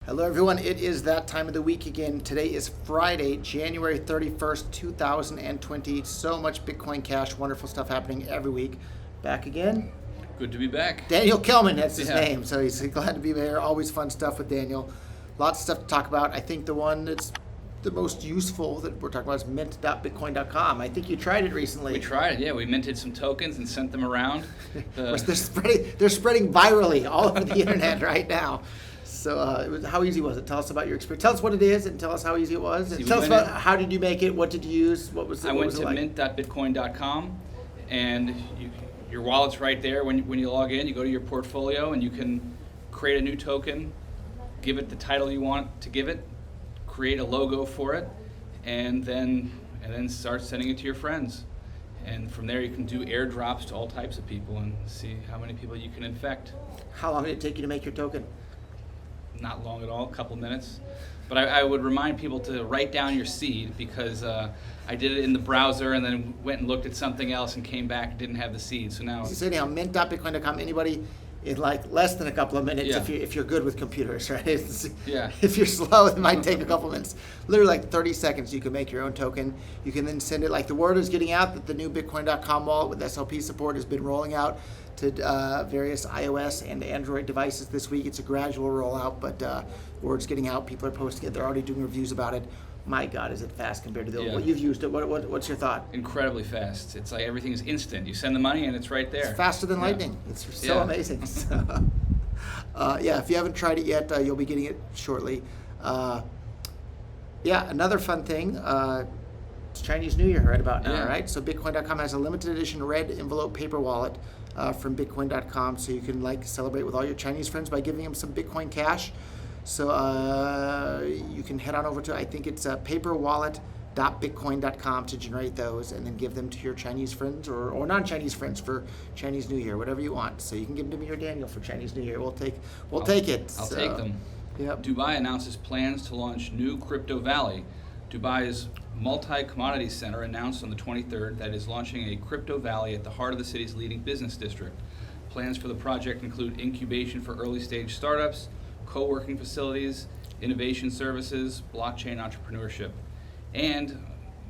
Hello, everyone. It is that time of the week again. Today is Friday, January 31st, 2020. So much Bitcoin Cash, wonderful stuff happening every week. Back again. Good to be back. Daniel Kelman, that's his Yeah. name. So he's glad to be there. Always fun stuff with Daniel. Lots of stuff to talk about. I think the one that's the most useful that we're talking about is mint.bitcoin.com. I think you tried it recently. We tried it, yeah. We minted some tokens and sent them around. They're spreading virally all over the internet right now. So how easy was it? Tell us about your experience. Tell us what it is and tell us how easy it was. And tell us about how did you make it, what did you use, what was it I what went was it to like? mint.bitcoin.com, and your wallet's right there. When you log in, you go to your portfolio and you can create a new token, give it the title you want to give it, create a logo for it, and then start sending it to your friends. And from there you can do airdrops to all types of people and see how many people you can infect. How long did it take you to make your token? Not long at all, a couple minutes. But I would remind people to write down your seed because I did it in the browser and then went and looked at something else and came back and didn't have the seed. So now... So anyhow, mint.bitcoin.com, anybody in like less than a couple of minutes if you're good with computers, right? Yeah. If you're slow, it might take a couple minutes. Literally like 30 seconds, you can make your own token. You can then send it, like the word is getting out that the new bitcoin.com wallet with SLP support has been rolling out to various iOS and Android devices this week. It's a gradual rollout, but word's getting out. People are posting it. They're already doing reviews about it. My God, is it fast compared to what you've used it? What's your thought? Incredibly fast. It's like everything is instant. You send the money and it's right there. It's faster than lightning. It's so amazing. So, if you haven't tried it yet, you'll be getting it shortly. Another fun thing. It's Chinese New Year right about now, right? So Bitcoin.com has a limited edition red envelope paper wallet from Bitcoin.com, so you can celebrate with all your Chinese friends by giving them some Bitcoin Cash. So you can head on over to, I think it's paperwallet.bitcoin.com to generate those and then give them to your Chinese friends or non-Chinese friends for Chinese New Year, whatever you want. So you can give them to me or Daniel for Chinese New Year. We'll take it. I'll take them. Yep. Dubai announces plans to launch new Crypto Valley. Dubai's multi-commodities center announced on the 23rd that it is launching a Crypto Valley at the heart of the city's leading business district. Plans for the project include incubation for early-stage startups, co-working facilities, innovation services, blockchain entrepreneurship, and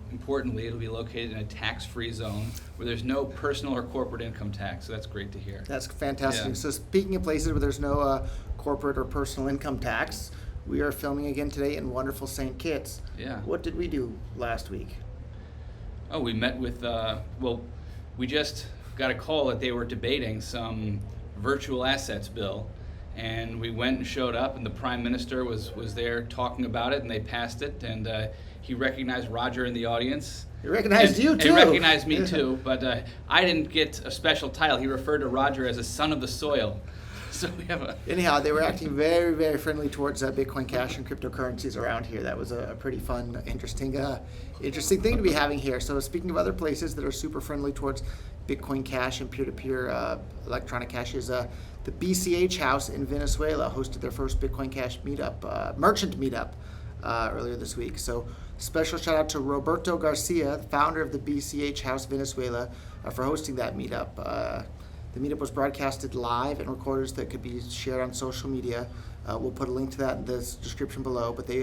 importantly, it'll be located in a tax-free zone where there's no personal or corporate income tax. So that's great to hear. That's fantastic. Yeah. So speaking of places where there's no corporate or personal income tax, we are filming again today in wonderful St. Kitts. Yeah. What did we do last week? Oh, we met with, we just got a call that they were debating some virtual assets bill. And we went and showed up, and the Prime Minister was there talking about it, and they passed it, and he recognized Roger in the audience. He recognized you, too. He recognized me, too, but I didn't get a special title. He referred to Roger as a son of the soil. So we have Anyhow, they were acting very, very friendly towards Bitcoin Cash and cryptocurrencies around here. That was a pretty fun, interesting thing to be having here. So speaking of other places that are super friendly towards Bitcoin Cash and peer-to-peer electronic cash is the BCH House in Venezuela hosted their first Bitcoin Cash meetup, merchant meetup, earlier this week. So special shout out to Roberto Garcia, the founder of the BCH House Venezuela, for hosting that meetup. The meetup was broadcasted live and recorded that could be shared on social media. We'll put a link to that in the description below. But they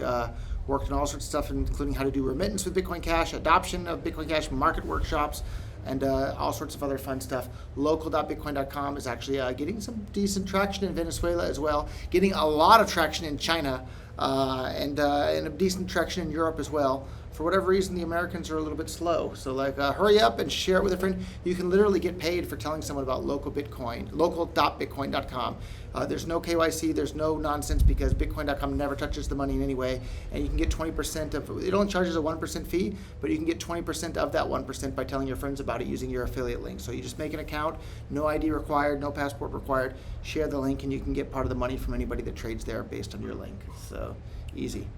worked on all sorts of stuff, including how to do remittance with Bitcoin Cash, adoption of Bitcoin Cash, market workshops, and all sorts of other fun stuff. Local.bitcoin.com is actually getting some decent traction in Venezuela as well, getting a lot of traction in China, and a decent traction in Europe as well. For whatever reason, the Americans are a little bit slow. So hurry up and share it with a friend. You can literally get paid for telling someone about local.bitcoin.com. There's no KYC, there's no nonsense because Bitcoin.com never touches the money in any way. And you can get 20% of, it only charges a 1% fee, but you can get 20% of that 1% by telling your friends about it using your affiliate link. So you just make an account, no ID required, no passport required, share the link, and you can get part of the money from anybody that trades there based on your link. So easy.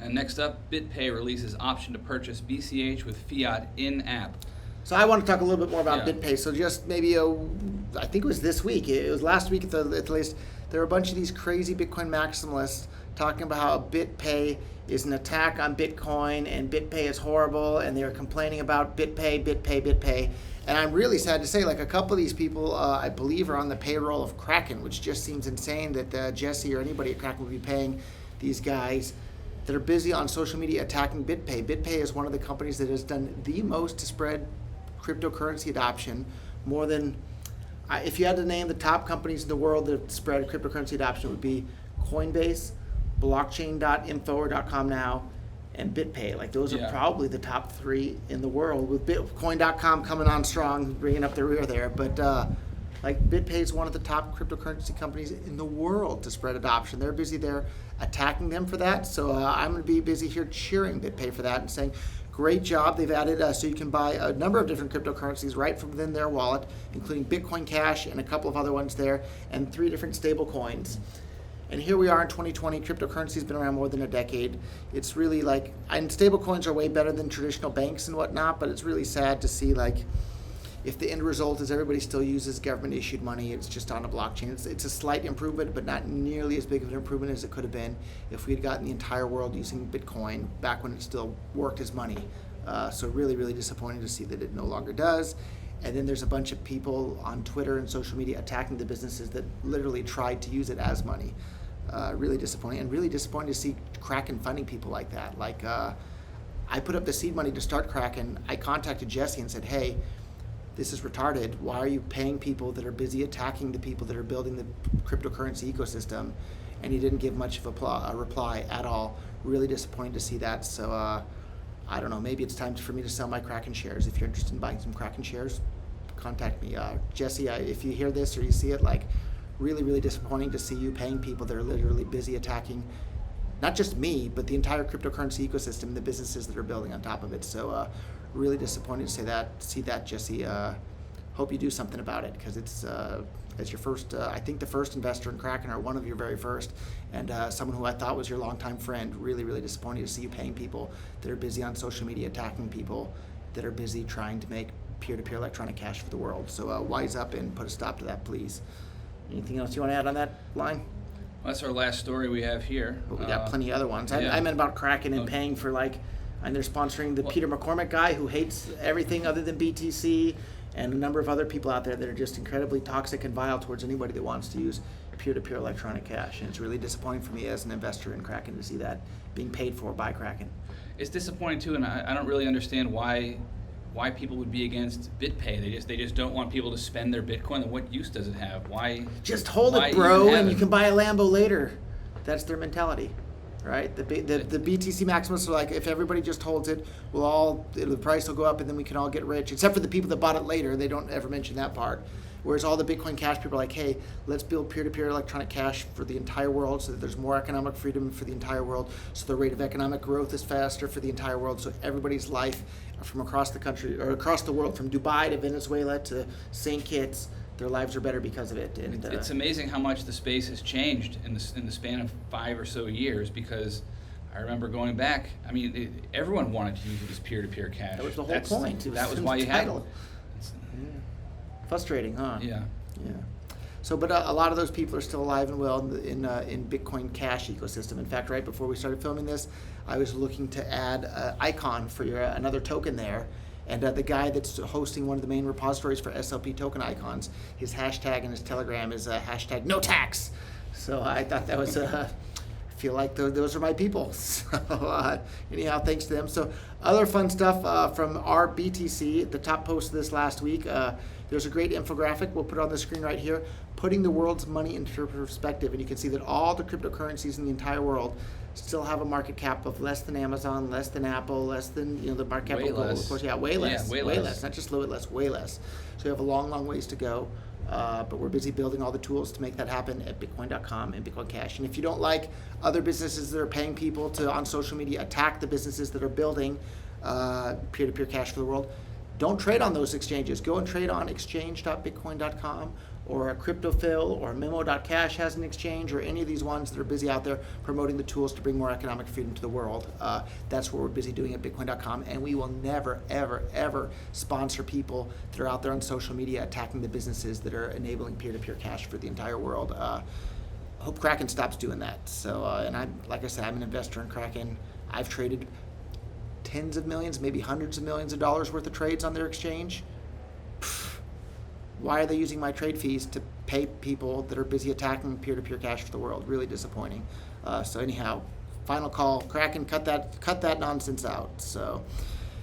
And next up, BitPay releases option to purchase BCH with fiat in-app. So I want to talk a little bit more about Yeah. BitPay. So just maybe, I think it was this week. It was last week at least. There were a bunch of these crazy Bitcoin maximalists talking about how BitPay is an attack on Bitcoin and BitPay is horrible, and they were complaining about BitPay. And I'm really sad to say, like, a couple of these people, I believe, are on the payroll of Kraken, which just seems insane that Jesse or anybody at Kraken would be paying these guys that are busy on social media attacking BitPay. BitPay is one of the companies that has done the most to spread cryptocurrency adoption, more than, if you had to name the top companies in the world that spread cryptocurrency adoption, it would be Coinbase, blockchain.info or .com now, and BitPay. Like, those are probably the top three in the world, with Bitcoin.com coming on strong, bringing up the rear there. But like, BitPay is one of the top cryptocurrency companies in the world to spread adoption. They're busy there attacking them for that. So I'm going to be busy here cheering BitPay for that and saying, great job. They've added so you can buy a number of different cryptocurrencies right from within their wallet, including Bitcoin Cash and a couple of other ones there, and 3 different stable coins. And here we are in 2020. Cryptocurrency's been around more than a decade. It's really like, and stablecoins are way better than traditional banks and whatnot, but it's really sad to see, like, if the end result is everybody still uses government-issued money, it's just on a blockchain. It's a slight improvement, but not nearly as big of an improvement as it could have been if we had gotten the entire world using Bitcoin back when it still worked as money. So really, really disappointing to see that it no longer does. And then there's a bunch of people on Twitter and social media attacking the businesses that literally tried to use it as money. Really disappointing, and really disappointing to see Kraken funding people like that. Like, I put up the seed money to start Kraken. I contacted Jesse and said, hey, this is retarded. Why are you paying people that are busy attacking the people that are building the cryptocurrency ecosystem? And he didn't give much of a reply at all. Really disappointing to see that. So I don't know, maybe it's time for me to sell my Kraken shares. If you're interested in buying some Kraken shares, contact me. Jesse, if you hear this or you see it, like, really, really disappointing to see you paying people that are literally busy attacking not just me, but the entire cryptocurrency ecosystem and the businesses that are building on top of it. So really disappointed to see that, Jesse. Hope you do something about it, because it's as your first, I think the first investor in Kraken, or one of your very first, and someone who I thought was your longtime friend. Really, really disappointed to see you paying people that are busy on social media attacking people that are busy trying to make peer-to-peer electronic cash for the world. So wise up and put a stop to that, please. Anything else you want to add on that line? Well, that's our last story we have here. But we got plenty of other ones. I meant about Kraken and paying for, like, and they're sponsoring the Peter McCormick guy who hates everything other than BTC, and a number of other people out there that are just incredibly toxic and vile towards anybody that wants to use peer-to-peer electronic cash. And it's really disappointing for me as an investor in Kraken to see that being paid for by Kraken. It's disappointing too, and I don't really understand why people would be against BitPay. They just don't want people to spend their Bitcoin. What use does it have? Why? Just hold it, bro, and you can buy a Lambo later. That's their mentality, right? The BTC Maximalists are like, if everybody just holds it, the price will go up, and then we can all get rich. Except for the people that bought it later, they don't ever mention that part. Whereas all the Bitcoin Cash people are like, hey, let's build peer-to-peer electronic cash for the entire world so that there's more economic freedom for the entire world, so the rate of economic growth is faster for the entire world, so everybody's life from across the country, or across the world, from Dubai to Venezuela to St. Kitts, their lives are better because of it. And it's amazing how much the space has changed in the span of 5 or so years, because I remember going back, I mean, everyone wanted to use it as peer-to-peer cash. That was the whole point. That was why you had it. Frustrating, huh? Yeah. So, but a lot of those people are still alive and well in Bitcoin Cash ecosystem. In fact, right before we started filming this, I was looking to add an icon for another token there. And the guy that's hosting one of the main repositories for SLP token icons, his hashtag in his Telegram is hashtag no tax. So I thought that was feel like those are my people. So anyhow, thanks to them. So other fun stuff from our BTC, the top post of this last week. There's a great infographic. We'll put it on the screen right here, putting the world's money into perspective. And you can see that all the cryptocurrencies in the entire world still have a market cap of less than Amazon, less than Apple, less than the market cap of Google. Of course, way less. Way less. Not just a little bit less, way less. So we have a long, long ways to go. But we're busy building all the tools to make that happen at Bitcoin.com and Bitcoin Cash. And if you don't like other businesses that are paying people to, on social media, attack the businesses that are building peer-to-peer cash for the world, don't trade on those exchanges. Go and trade on exchange.bitcoin.com, or CryptoPhil, or Memo.cash has an exchange, or any of these ones that are busy out there promoting the tools to bring more economic freedom to the world. That's what we're busy doing at Bitcoin.com, and we will never, ever, ever sponsor people that are out there on social media attacking the businesses that are enabling peer-to-peer cash for the entire world. I hope Kraken stops doing that. So, and like I said, I'm an investor in Kraken. I've traded tens of millions, maybe hundreds of millions of dollars worth of trades on their exchange. why are they using my trade fees to pay people that are busy attacking peer-to-peer cash for the world? Really disappointing. So anyhow, final call, Kraken, cut that nonsense out. So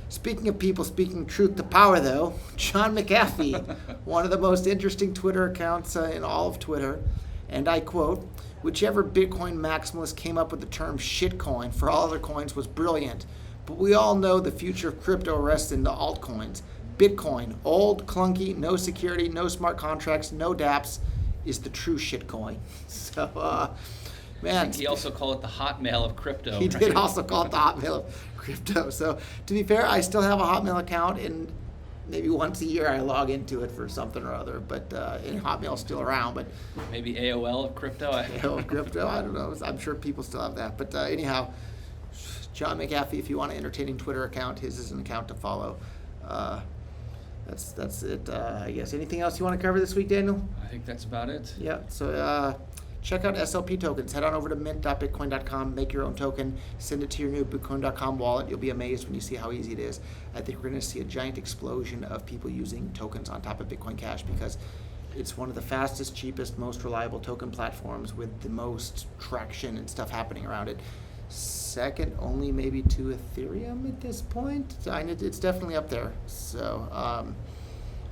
speaking of people speaking truth to power, though, John McAfee, one of the most interesting Twitter accounts in all of Twitter, and I quote, "Whichever Bitcoin maximalist came up with the term shitcoin for all other coins was brilliant, but we all know the future of crypto rests in the altcoins. Bitcoin, old, clunky, no security, no smart contracts, no dApps, is the true shitcoin." So, I man. think he also called it the Hotmail of crypto. He right? did also call it the Hotmail of crypto. So to be fair, I still have a Hotmail account, and maybe once a year I log into it for something or other. But and Hotmail's still around. But Maybe AOL of crypto. crypto, I don't know. I'm sure people still have that. But anyhow, John McAfee, if you want an entertaining Twitter account, his is an account to follow. That's it. I guess. Anything else you want to cover this week, Daniel? I think that's about it. Yeah, so check out SLP tokens. Head on over to mint.bitcoin.com, make your own token, send it to your new bitcoin.com wallet. You'll be amazed when you see how easy it is. I think we're going to see a giant explosion of people using tokens on top of Bitcoin Cash because it's one of the fastest, cheapest, most reliable token platforms with the most traction and stuff happening around it. Second only maybe to Ethereum at this point. It's definitely up there. So,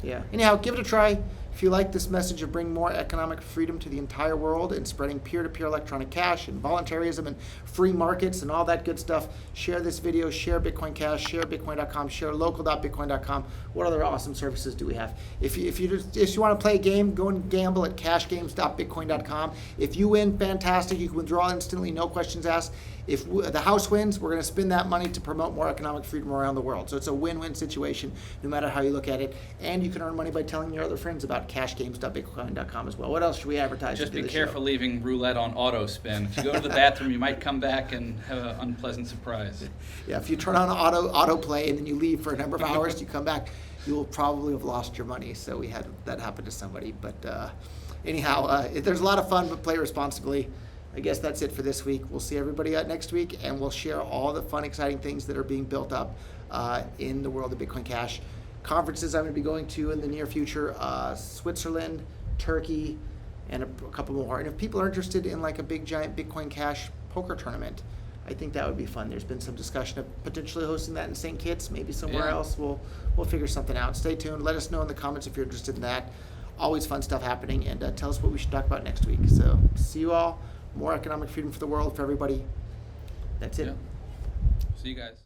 yeah. Anyhow, give it a try. If you like this message of bringing more economic freedom to the entire world and spreading peer-to-peer electronic cash and voluntarism and free markets and all that good stuff, share this video, share Bitcoin Cash, share Bitcoin.com, share local.bitcoin.com. What other awesome services do we have? If you want to play a game, go and gamble at cashgames.bitcoin.com. If you win, fantastic. You can withdraw instantly, no questions asked. If the house wins, we're going to spend that money to promote more economic freedom around the world. So it's a win-win situation, no matter how you look at it. And you can earn money by telling your other friends about cashgames.bitcoin.com as well. What else should we advertise? Just to be the careful show? leaving roulette on auto spin. If you go to the bathroom, you might come back and have an unpleasant surprise. Yeah, if you turn on autoplay and then you leave for a number of hours, you come back, you will probably have lost your money. So we had that happen to somebody. But anyhow, there's a lot of fun, but play responsibly. I guess that's it for this week. We'll see everybody next week, and we'll share all the fun, exciting things that are being built up in the world of Bitcoin Cash. Conferences I'm going to be going to in the near future, Switzerland, Turkey, and a couple more. And if people are interested in like a big, giant Bitcoin Cash poker tournament, I think that would be fun. There's been some discussion of potentially hosting that in St. Kitts, maybe somewhere else. We'll figure something out. Stay tuned. Let us know in the comments if you're interested in that. Always fun stuff happening, and tell us what we should talk about next week. So see you all. More economic freedom for the world, for everybody. That's it. Yeah. See you guys.